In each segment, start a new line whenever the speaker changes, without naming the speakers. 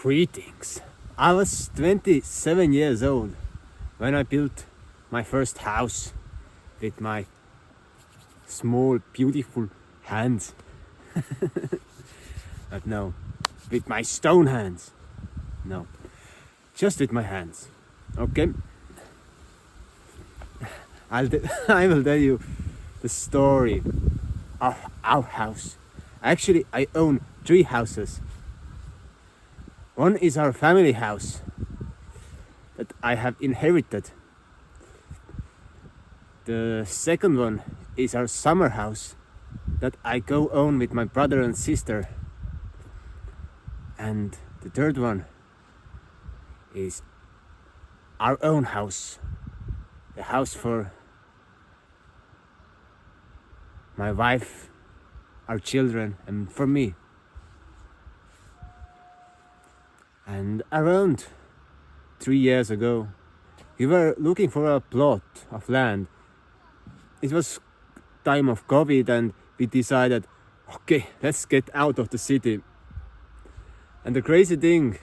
Greetings. I was 27 years old when I built my first house with my small, beautiful hands. But no, with my stone hands. No, just with my hands. Okay? I will tell you the story of our house. Actually, I own 3 houses. One is our family house that I have inherited. The second one is our summer house that I co-own with my brother and sister. And the third one is our own house. The house for my wife, our children, and for me. And around 3 years ago, we were looking for a plot of land. It was time of COVID and we decided, okay, let's get out of the city. And the crazy thing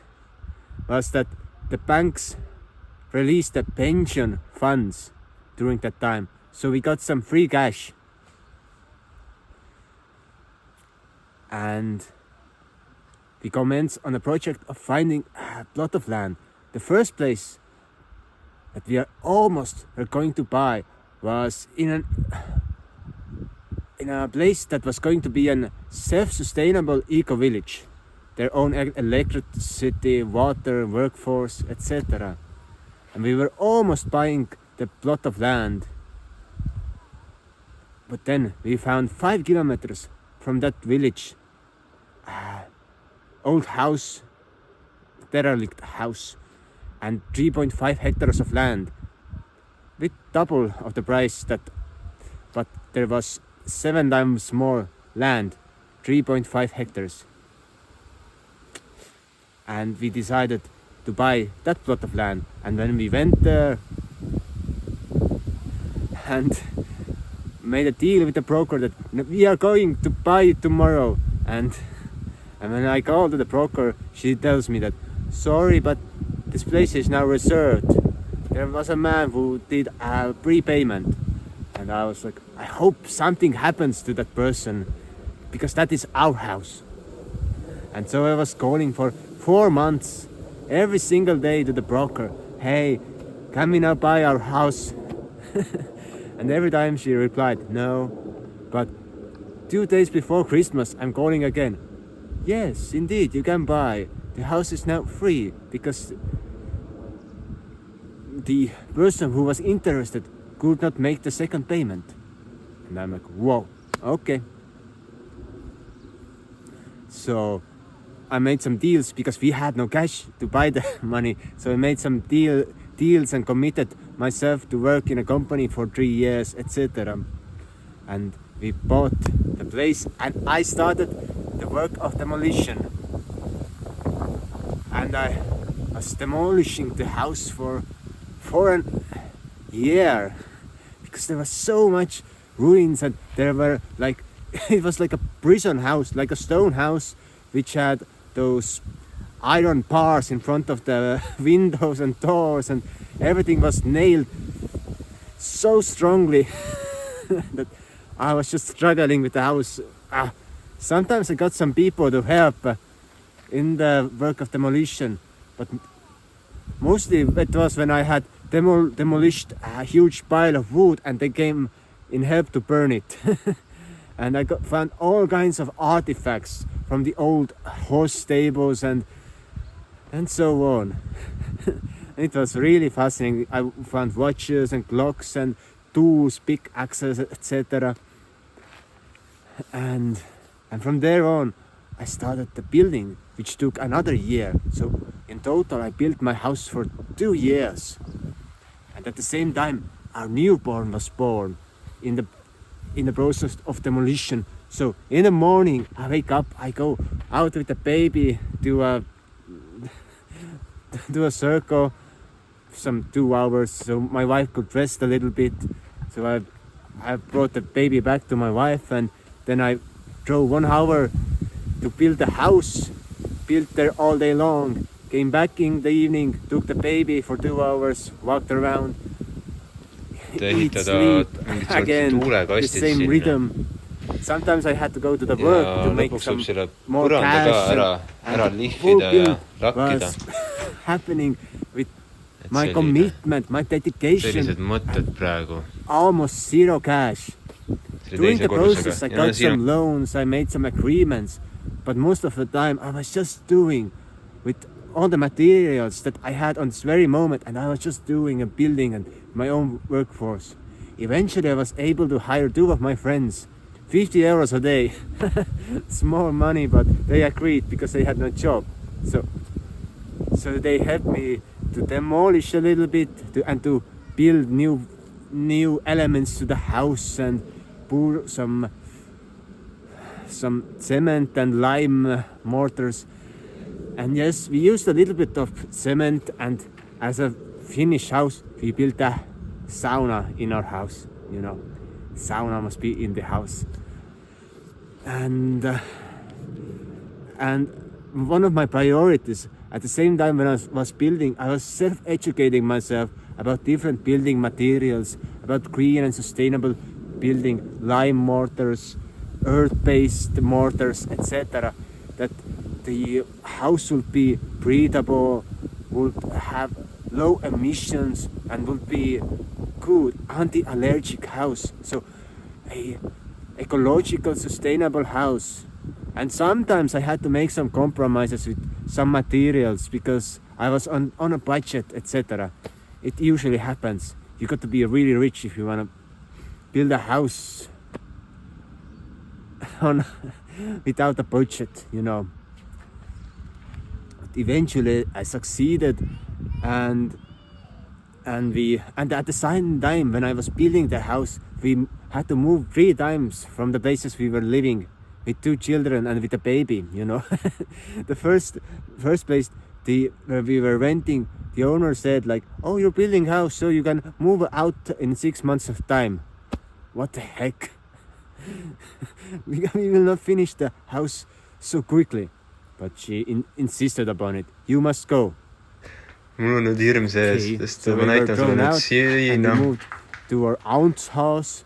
was that the banks released the pension funds during that time. So we got some free cash. And we commenced on a project of finding a plot of land. The first place that we were going to buy was in a place that was going to be a self-sustainable eco-village. Their own electricity, water, workforce, etc. And we were almost buying the plot of land. But then we found 5 kilometers from that village old house, derelict house, and 3.5 hectares of land with double of the price but there was 7 times more land, 3.5 hectares. And we decided to buy that plot of land. And when we went there and made a deal with the broker that we are going to buy it tomorrow, and when I called the broker, she tells me that, sorry, but this place is now reserved. There was a man who did a prepayment. And I was like, I hope something happens to that person, because that is our house. And so I was calling for 4 months, every single day to the broker, hey, can we now buy our house? And every time she replied, no, but 2 days before Christmas, I'm calling again. Yes, indeed, you can buy. The house is now free because the person who was interested could not make the second payment. And I'm like, whoa, okay. So I made some deals because we had no cash to buy the money. So I made some deals and committed myself to work in a company for 3 years, etc. And we bought the place and I started the work of demolition. And I was demolishing the house for a year because there was so much ruins and there were like, it was like a prison house, like a stone house which had those iron bars in front of the windows and doors, and everything was nailed so strongly that I was just struggling with the house. Sometimes I got some people to help in the work of demolition, but mostly it was when I had demolished a huge pile of wood and they came in help to burn it. And I found all kinds of artifacts from the old horse stables and so on. It was really fascinating. I found watches and clocks and tools, pickaxes, etc. And from there on, I started the building, which took another year. So in total, I built my house for 2 years. And at the same time, our newborn was born in the process of demolition. So in the morning, I wake up, I go out with the baby to a circle, some 2 hours, so my wife could rest a little bit. So I brought the baby back to my wife, and then I drove 1 hour to build the house, built there all day long, came back in the evening, took the baby for 2 hours, walked around, eat, sleep, again, the same rhythm. Sometimes I had to go to the work to make some more cash, and the full build was happening with my commitment, my dedication, almost zero cash. During the process I got some loans, I made some agreements, but most of the time I was just doing with all the materials that I had on this very moment, and I was just doing and building and my own workforce. Eventually I was able to hire 2 of my friends, 50 euros a day. Small money, but they agreed because they had no job. So they helped me to demolish a little bit and to build new elements to the house and pour some cement and lime mortars. And yes, we used a little bit of cement, and as a finished house we built a sauna in our house. You know, sauna must be in the house. And one of my priorities at the same time when I was building, I was self-educating myself about different building materials, about green and sustainable building, lime mortars, earth-based mortars, etc. That the house will be breathable, would have low emissions, and would be good anti-allergic house. So a ecological, sustainable house. And sometimes I had to make some compromises with some materials because I was on a budget, etc. It usually happens. You got to be really rich if you want to build a house without a budget, you know. But eventually I succeeded, and at the same time when I was building the house, we had to move 3 times from the places we were living with 2 children and with a baby, you know. The first place where we were renting, the owner said like, oh, you're building house so you can move out in 6 months of time. What the heck? we will not finish the house so quickly. But she insisted upon it. You must go.
Mul on nüüd hirm sees, sest ma näitan sulle nüüd
Siina. We moved to our aunt's house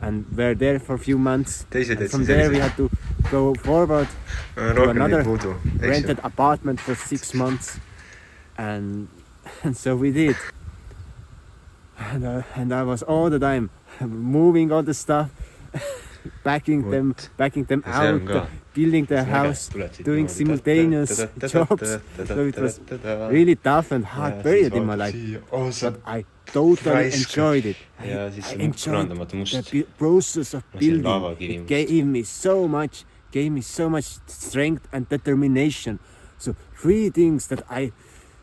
and were there for a few months. From there we had to go forward to another rented apartment for 6 months, and so we did. And I was all the time moving all the stuff, packing them out, building the house, doing simultaneous jobs. So it was really tough and hard period in my life, but I totally enjoyed it. I enjoyed the process of building. It gave me so much strength and determination. So 3 things that I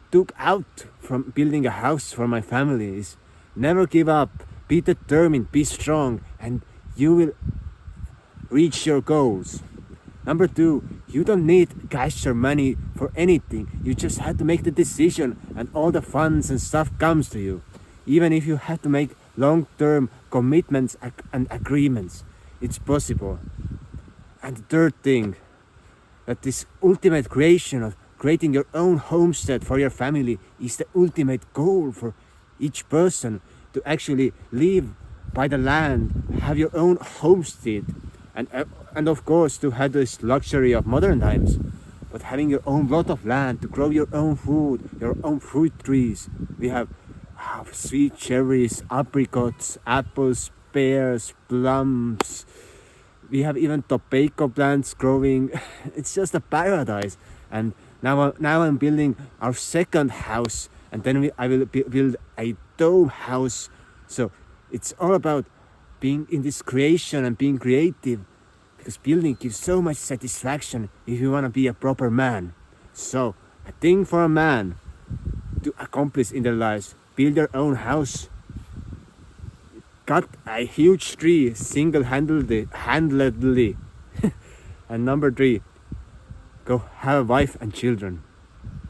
took out from building a house for my family is: never give up, be determined, be strong, and you will reach your goals. Number 2, you don't need cash or money for anything. You just have to make the decision, and all the funds and stuff comes to you. Even if you have to make long-term commitments and agreements, it's possible. And the 3rd thing, that this ultimate creation of creating your own homestead for your family is the ultimate goal for each person, to actually live by the land, have your own homestead, and of course to have this luxury of modern times, but having your own lot of land to grow your own food, your own fruit trees. We have sweet cherries, apricots, apples, pears, plums. We have even tobacco plants growing. It's just a paradise. And now I'm building our 2nd house, and then I will build a dome house. So it's all about being in this creation and being creative, because building gives so much satisfaction if you want to be a proper man. So a thing for a man to accomplish in their lives: build your own house, cut a huge tree single-handedly, and number 3, go have a wife and children.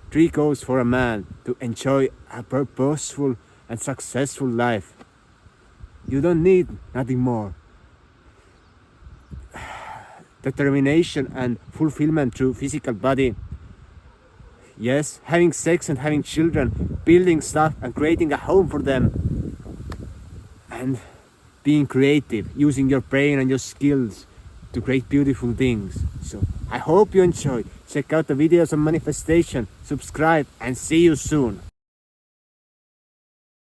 3 goals for a man to enjoy a purposeful and successful life. You don't need nothing more. Determination and fulfillment through physical body. yes, having sex and having children, building stuff and creating a home for them, and being creative, using your brain and your skills to create beautiful things. So I hope you enjoyed. Check out the videos on manifestation, subscribe, and see you soon.